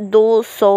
200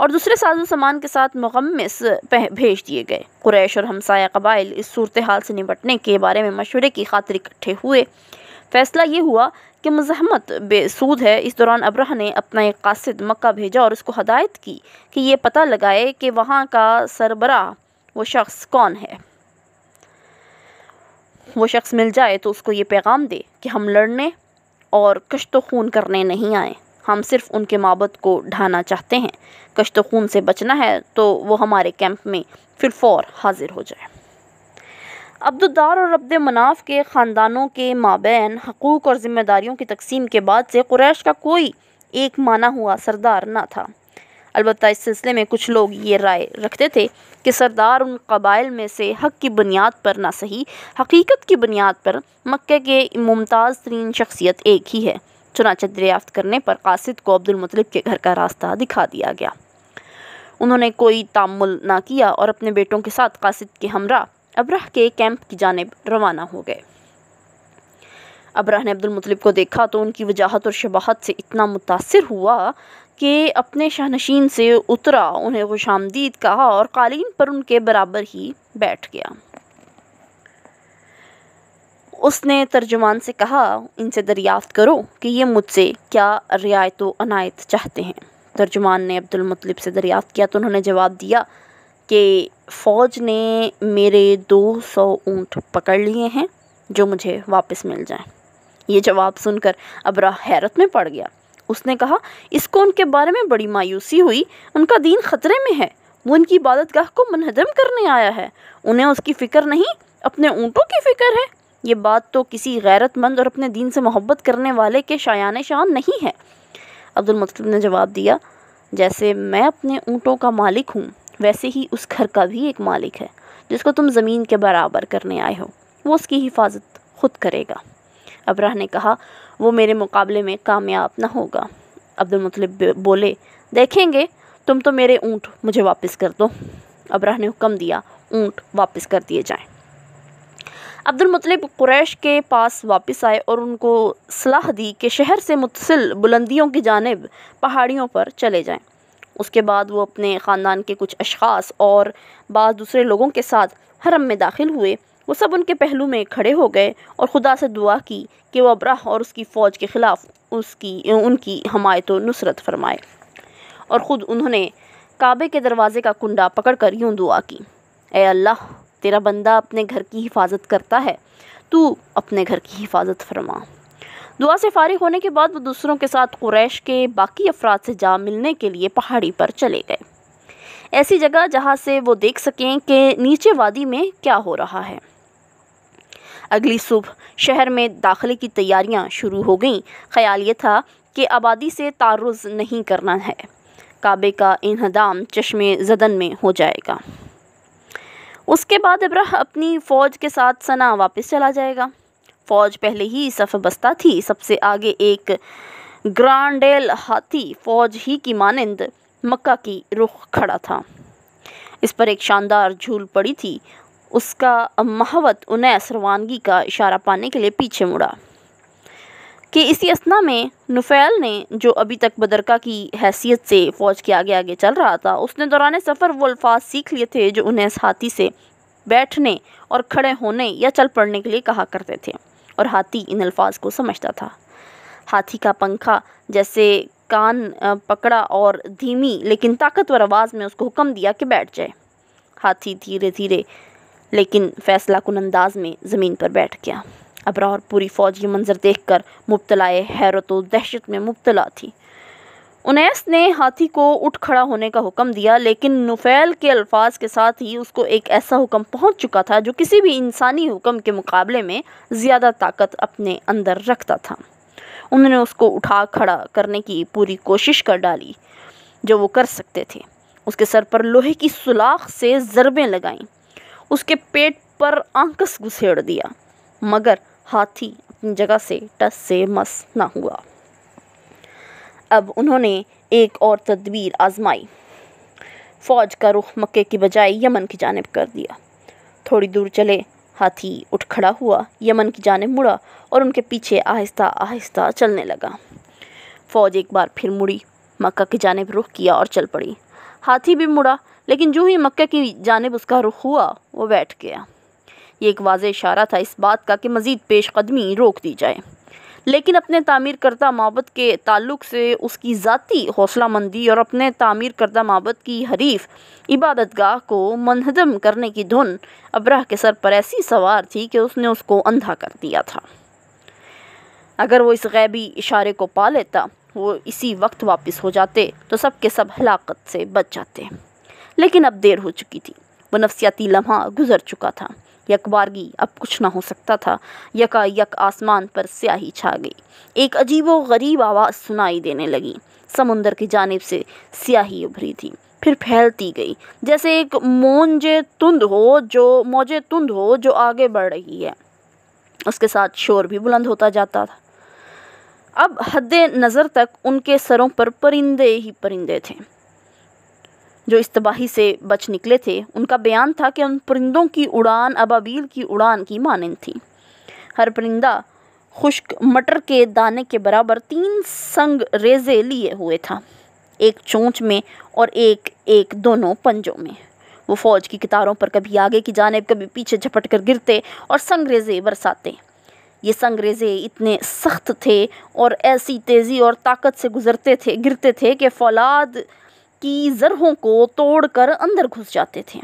اور دوسرے ساز و سامان کے ساتھ مغمس بھیج دیے گئے۔ قریش اور ہمسایہ قبائل اس صورتحال سے نمٹنے کے بارے میں مشورے کی خاطر اکٹھے ہوئے۔ فیصلہ یہ ہوا کہ مزاحمت بے سود ہے۔ اس دوران ابرہہ نے اپنا ایک قاصد مکہ بھیجا اور اس کو ہدایت کی کہ یہ پتہ لگائے کہ وہاں کا سربراہ وہ شخص کون ہے۔ وہ شخص مل جائے تو اس کو یہ پیغام دے کہ ہم لڑنے اور کشت و خون کرنے نہیں آئے، ہم صرف ان کے معبد کو ڈھانا چاہتے ہیں۔ کشت و خون سے بچنا ہے تو وہ ہمارے کیمپ میں فی الفور حاضر ہو جائے۔ عبدالدار اور عبد مناف کے خاندانوں کے مابین حقوق اور ذمہ داریوں کی تقسیم کے بعد سے قریش کا کوئی ایک مانا ہوا سردار نہ تھا۔ البتہ اس سلسلے میں کچھ لوگ یہ رائے رکھتے تھے کہ سردار ان قبائل میں سے حق کی بنیاد پر نہ صحیح حقیقت کی بنیاد پر مکہ کے ممتاز ترین شخصیت ایک ہی ہے۔ چنانچہ دریافت کرنے پر قاصد کو عبد المطلب کے گھر کا راستہ دکھا دیا گیا۔ انہوں نے کوئی تامل نہ کیا اور اپنے بیٹوں کے ساتھ قاصد کے ہمراہ ابرہہ کے کیمپ کی جانب روانہ ہو گئے۔ ابرہہ نے عبد المطلب کو دیکھا تو ان کی وجاہت اور شباہت سے اتنا متاثر ہوا کہ اپنے شاہنشین سے اترا، انہیں خوش آمدید کہا اور قالین پر ان کے برابر ہی بیٹھ گیا۔ اس نے ترجمان سے کہا، ان سے دریافت کرو کہ یہ مجھ سے کیا رعایت و عنایت چاہتے ہیں۔ ترجمان نے عبد المطلب سے دریافت کیا تو انہوں نے جواب دیا کہ فوج نے میرے 200 اونٹ پکڑ لیے ہیں جو مجھے واپس مل جائیں۔ یہ جواب سن کر ابرہہ حیرت میں پڑ گیا۔ اس نے کہا، اس کو ان کے بارے میں بڑی مایوسی ہوئی، ان کا دین خطرے میں ہے، وہ ان کی عبادت گاہ کو منہدم کرنے آیا ہے، انہیں اس کی فکر نہیں، اپنے اونٹوں کی فکر ہے۔ یہ بات تو کسی غیرت مند اور اپنے دین سے محبت کرنے والے کے شایان شان نہیں ہے۔ عبد المطلب نے جواب دیا، جیسے میں اپنے اونٹوں کا مالک ہوں ویسے ہی اس گھر کا بھی ایک مالک ہے جس کو تم زمین کے برابر کرنے آئے ہو، وہ اس کی حفاظت خود کرے گا۔ ابرہہ نے کہا، وہ میرے مقابلے میں کامیاب نہ ہوگا۔ عبد المطلب بولے، دیکھیں گے، تم تو میرے اونٹ مجھے واپس کر دو۔ ابرہہ نے حکم دیا، اونٹ واپس کر دیے جائیں۔ عبد المطلب قریش کے پاس واپس آئے اور ان کو صلاح دی کہ شہر سے متصل بلندیوں کی جانب پہاڑیوں پر چلے جائیں۔ اس کے بعد وہ اپنے خاندان کے کچھ اشخاص اور بعض دوسرے لوگوں کے ساتھ حرم میں داخل ہوئے۔ وہ سب ان کے پہلو میں کھڑے ہو گئے اور خدا سے دعا کی کہ وہ ابرہہ اور اس کی فوج کے خلاف ان کی حمایت و نصرت فرمائے، اور خود انہوں نے کعبے کے دروازے کا کنڈا پکڑ کر یوں دعا کی، اے اللہ، تیرا بندہ اپنے گھر کی حفاظت کرتا ہے، تو اپنے گھر کی حفاظت فرما۔ دعا سے فارغ ہونے کے بعد وہ دوسروں کے ساتھ قریش کے باقی افراد سے جا ملنے کے لیے پہاڑی پر چلے گئے، ایسی جگہ جہاں سے وہ دیکھ سکیں کہ نیچے وادی میں کیا ہو رہا ہے۔ اگلی صبح شہر میں داخلے کی تیاریاں شروع ہو گئیں۔ خیال یہ تھا کہ آبادی سے تعرض نہیں کرنا ہے، کعبے کا انہدام چشم زدن میں ہو جائے گا۔ اس کے بعد ابرہہ اپنی فوج کے ساتھ صنعا واپس چلا جائے گا۔ فوج پہلے ہی صف بستہ تھی، سب سے آگے ایک گرانڈیل ہاتھی فوج ہی کی مانند مکہ کی رخ کھڑا تھا۔ اس پر ایک شاندار جھول پڑی تھی۔ اس کا محوت انیس روانگی کا اشارہ پانے کے لیے پیچھے مڑا کہ اسی اثنا میں نفیل نے، جو ابھی تک بدرکہ کی حیثیت سے فوج کے آگے آگے چل رہا تھا، اس نے دوران سفر وہ الفاظ سیکھ لیے تھے جو انہیں اس ہاتھی سے بیٹھنے اور کھڑے ہونے یا چل پڑنے کے لیے کہا کرتے تھے، اور ہاتھی ان الفاظ کو سمجھتا تھا۔ ہاتھی کا پنکھا جیسے کان پکڑا اور دھیمی لیکن طاقتور آواز میں اس کو حکم دیا کہ بیٹھ جائے۔ ہاتھی دھیرے دھیرے لیکن فیصلہ کن انداز میں زمین پر بیٹھ گیا۔ ابرہہ اور پوری فوج یہ منظر دیکھ کر مبتلائے حیرت و دہشت میں مبتلا تھی۔ انیس نے ہاتھی کو اٹھ کھڑا ہونے کا حکم دیا، لیکن نفیل کے الفاظ کے ساتھ ہی اس کو ایک ایسا حکم پہنچ چکا تھا جو کسی بھی انسانی حکم کے مقابلے میں زیادہ طاقت اپنے اندر رکھتا تھا۔ انہوں نے اس کو اٹھا کھڑا کرنے کی پوری کوشش کر ڈالی جو وہ کر سکتے تھے۔ اس کے سر پر لوہے کی سلاخ سے ضربیں لگائیں، اس کے پیٹ پر آنکس گھسیڑ دیا، مگر ہاتھی اپنی جگہ سے ٹس سے مس نہ ہوا۔ اب انہوں نے ایک اور تدبیر آزمائی، فوج کا رخ مکے کی بجائے یمن کی جانب کر دیا۔ تھوڑی دور چلے، ہاتھی اٹھ کھڑا ہوا، یمن کی جانب مڑا اور ان کے پیچھے آہستہ آہستہ چلنے لگا۔ فوج ایک بار پھر مڑی، مکہ کی جانب رخ کیا اور چل پڑی۔ ہاتھی بھی مڑا، لیکن جو ہی مکہ کی جانب اس کا رخ ہوا وہ بیٹھ گیا۔ یہ ایک واضح اشارہ تھا اس بات کا کہ مزید پیش قدمی روک دی جائے، لیکن اپنے تعمیر کردہ معبد کے تعلق سے اس کی ذاتی حوصلہ مندی اور اپنے تعمیر کردہ معبد کی حریف عبادت گاہ کو منہدم کرنے کی دھن ابرہ کے سر پر ایسی سوار تھی کہ اس نے اس کو اندھا کر دیا تھا۔ اگر وہ اس غیبی اشارے کو پا لیتا، وہ اسی وقت واپس ہو جاتے تو سب کے سب ہلاکت سے بچ جاتے، لیکن اب دیر ہو چکی تھی۔ وہ نفسیاتی لمحہ گزر چکا تھا۔ یک بارگی اب کچھ نہ ہو سکتا تھا۔ یکا یک آسمان پر سیاہی چھا گئی۔ ایک عجیب و غریب آواز سنائی دینے لگی۔ سمندر کی جانب سے سیاہی ابھری تھی، پھر پھیلتی گئی، جیسے ایک موجیں تند ہو جو آگے بڑھ رہی ہے۔ اس کے ساتھ شور بھی بلند ہوتا جاتا تھا۔ اب حد نظر تک ان کے سروں پر پرندے ہی پرندے تھے جو اس تباہی سے بچ نکلے تھے۔ ان کا بیان تھا کہ ان پرندوں کی اڑان ابابیل کی اڑان کی مانند تھی۔ ہر پرندہ خشک مٹر کے دانے کے برابر 3 سنگ ریزے لیے ہوئے تھا، ایک چونچ میں اور ایک دونوں پنجوں میں۔ وہ فوج کی قطاروں پر کبھی آگے کی جانب کبھی پیچھے جھپٹ کر گرتے اور سنگ ریزے برساتے۔ یہ سنگ ریزے اتنے سخت تھے اور ایسی تیزی اور طاقت سے گرتے تھے کہ فولاد کی زرہوں کو توڑ کر اندر گھس جاتے تھے۔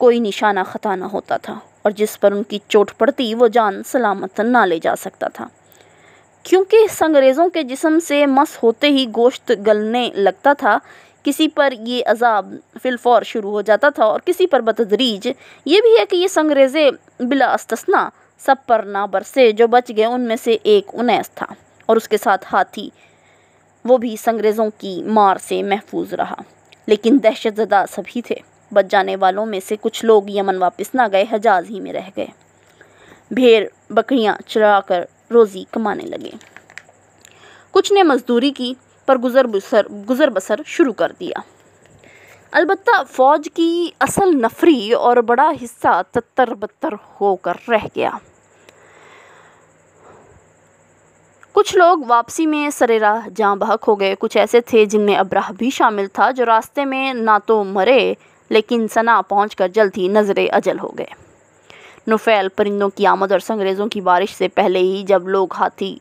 کوئی نشانہ خطا نہ ہوتا تھا، اور جس پر ان کی چوٹ پڑتی وہ جان سلامت نہ لے جا سکتا تھا، کیونکہ سنگریزوں کے جسم سے مس ہوتے ہی گوشت گلنے لگتا تھا۔ کسی پر یہ عذاب فی الفور شروع ہو جاتا تھا اور کسی پر بتدریج۔ یہ بھی ہے کہ یہ سنگریزے بلا استثناء سب پر نہ برسے۔ جو بچ گئے ان میں سے ایک انیس تھا، اور اس کے ساتھ ہاتھی، وہ بھی سنگریزوں کی مار سے محفوظ رہا، لیکن دہشت زدہ سبھی تھے۔ بچ جانے والوں میں سے کچھ لوگ یمن واپس نہ گئے، حجاز ہی میں رہ گئے، بھیڑ بکریاں چرا کر روزی کمانے لگے۔ کچھ نے مزدوری کی، پر گزر بسر شروع کر دیا۔ البتہ فوج کی اصل نفری اور بڑا حصہ تتر بتر ہو کر رہ گیا۔ کچھ لوگ واپسی میں سرِ راہ جاں بحق ہو گئے۔ کچھ ایسے تھے جن میں ابرہ بھی شامل تھا، جو راستے میں نہ تو مرے لیکن صنعا پہنچ کر جلد ہی نظرِ اجل ہو گئے۔ نفیل پرندوں کی آمد اور سنگریزوں کی بارش سے پہلے ہی جب لوگ ہاتھی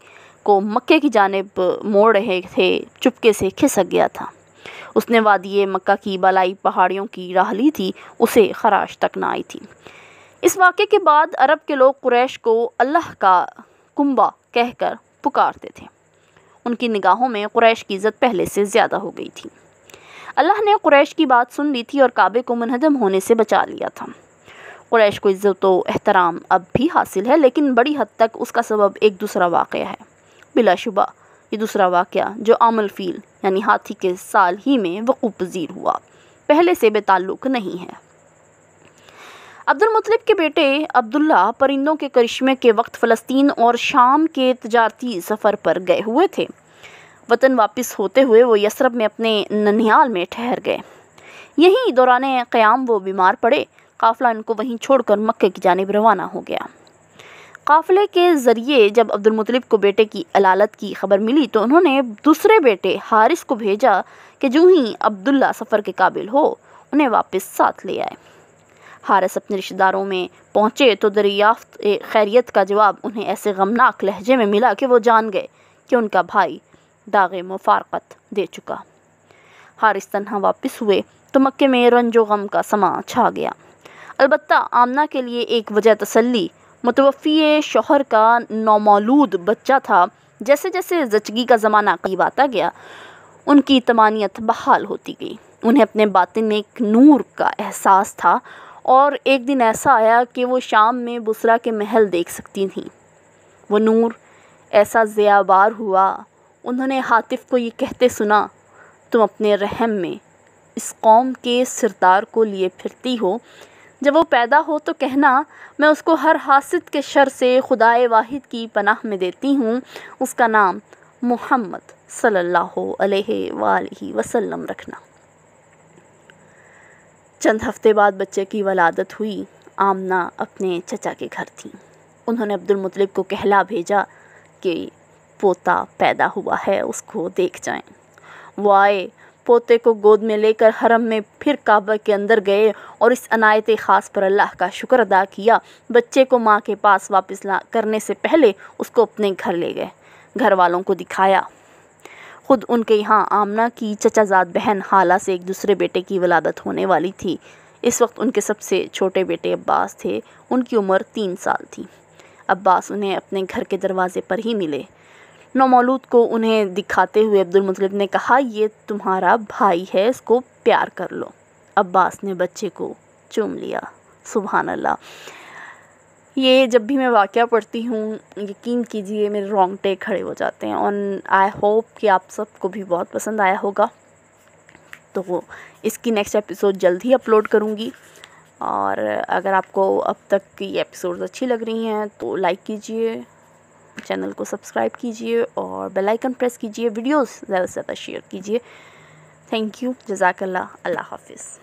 کو مکے کی جانب موڑ رہے تھے، چپکے سے کھسک گیا تھا۔ اس نے وادی مکہ کی بالائی پہاڑیوں کی راہ لی تھی، اسے خراش تک نہ آئی تھی۔ اس واقعے کے بعد عرب کے لوگ قریش کو اللہ کا کنبہ کہہ کر پکارتے تھے۔ ان کی نگاہوں میں قریش کی عزت پہلے سے زیادہ ہو گئی تھی۔ اللہ نے قریش کی بات سن لی تھی اور کعبے کو منہدم ہونے سے بچا لیا تھا۔ قریش کو عزت و احترام اب بھی حاصل ہے، لیکن بڑی حد تک اس کا سبب ایک دوسرا واقعہ ہے۔ بلا شبہ یہ دوسرا واقعہ، جو عام الفیل یعنی ہاتھی کے سال ہی میں وقوع پذیر ہوا، پہلے سے بے تعلق نہیں ہے۔ عبد المطلب کے بیٹے عبداللہ پرندوں کے کرشمے کے وقت فلسطین اور شام کے تجارتی سفر پر گئے ہوئے تھے۔ وطن واپس ہوتے ہوئے وہ یثرب میں اپنے ننھیال میں ٹھہر گئے۔ یہیں دوران قیام وہ بیمار پڑے۔ قافلہ ان کو وہیں چھوڑ کر مکے کی جانب روانہ ہو گیا۔ قافلے کے ذریعے جب عبد المطلب کو بیٹے کی علالت کی خبر ملی تو انہوں نے دوسرے بیٹے حارث کو بھیجا کہ جو ہی عبداللہ سفر کے قابل ہو انہیں واپس ساتھ لے آئے۔ حارث اپنے رشتہ داروں میں پہنچے تو دریافت خیریت کا جواب انہیں ایسے غمناک لہجے میں ملا کہ وہ جان گئے کہ ان کا بھائی داغ مفارقت دے چکا۔ حارث تنہا واپس ہوئے تو مکے میں رنج و غم کا سماں چھا گیا۔ البتہ آمنہ کے لیے ایک وجہ تسلی متوفی شوہر کا نومولود بچہ تھا۔ جیسے جیسے زچگی کا زمانہ قریب آتا گیا، ان کی طمانینت بحال ہوتی گئی۔ انہیں اپنے باطن میں ایک نور کا احساس تھا، اور ایک دن ایسا آیا کہ وہ شام میں بصرہ کے محل دیکھ سکتی تھیں۔ وہ نور ایسا ضیاء بار ہوا، انہوں نے حاطف کو یہ کہتے سنا، تم اپنے رحم میں اس قوم کے سردار کو لیے پھرتی ہو، جب وہ پیدا ہو تو کہنا میں اس کو ہر حاسد کے شر سے خدائے واحد کی پناہ میں دیتی ہوں، اس کا نام محمد صلی اللہ علیہ وآلہ وسلم رکھنا۔ چند ہفتے بعد بچے کی ولادت ہوئی۔ آمنہ اپنے چچا کے گھر تھیں۔ انہوں نے عبد المطلب کو کہلا بھیجا کہ پوتا پیدا ہوا ہے، اس کو دیکھ جائیں۔ وہ آئے، پوتے کو گود میں لے کر حرم میں پھر کعبہ کے اندر گئے اور اس عنایت خاص پر اللہ کا شکر ادا کیا۔ بچے کو ماں کے پاس واپس کرنے سے پہلے اس کو اپنے گھر لے گئے، گھر والوں کو دکھایا۔ خود ان کے یہاں آمنہ کی چچا زاد بہن حالہ سے ایک دوسرے بیٹے کی ولادت ہونے والی تھی۔ اس وقت ان کے سب سے چھوٹے بیٹے عباس تھے، ان کی عمر 3 سال تھی۔ عباس انہیں اپنے گھر کے دروازے پر ہی ملے۔ نومولود کو انہیں دکھاتے ہوئے عبدالمطلب نے کہا، یہ تمہارا بھائی ہے، اس کو پیار کر لو۔ عباس نے بچے کو چوم لیا۔ سبحان اللہ۔ یہ جب بھی میں واقعہ پڑھتی ہوں، یقین کیجئے میرے رونگٹے کھڑے ہو جاتے ہیں، اور آئی ہوپ کہ آپ سب کو بھی بہت پسند آیا ہوگا۔ تو اس کی نیکسٹ ایپیسوڈ جلد ہی اپلوڈ کروں گی، اور اگر آپ کو اب تک کی ایپیسوڈز اچھی لگ رہی ہیں تو لائک کیجئے، چینل کو سبسکرائب کیجئے اور بیل آئیکن پریس کیجئے، ویڈیوز زیادہ سے زیادہ شیئر کیجئے۔ تھینک یو، جزاک اللہ، اللہ حافظ۔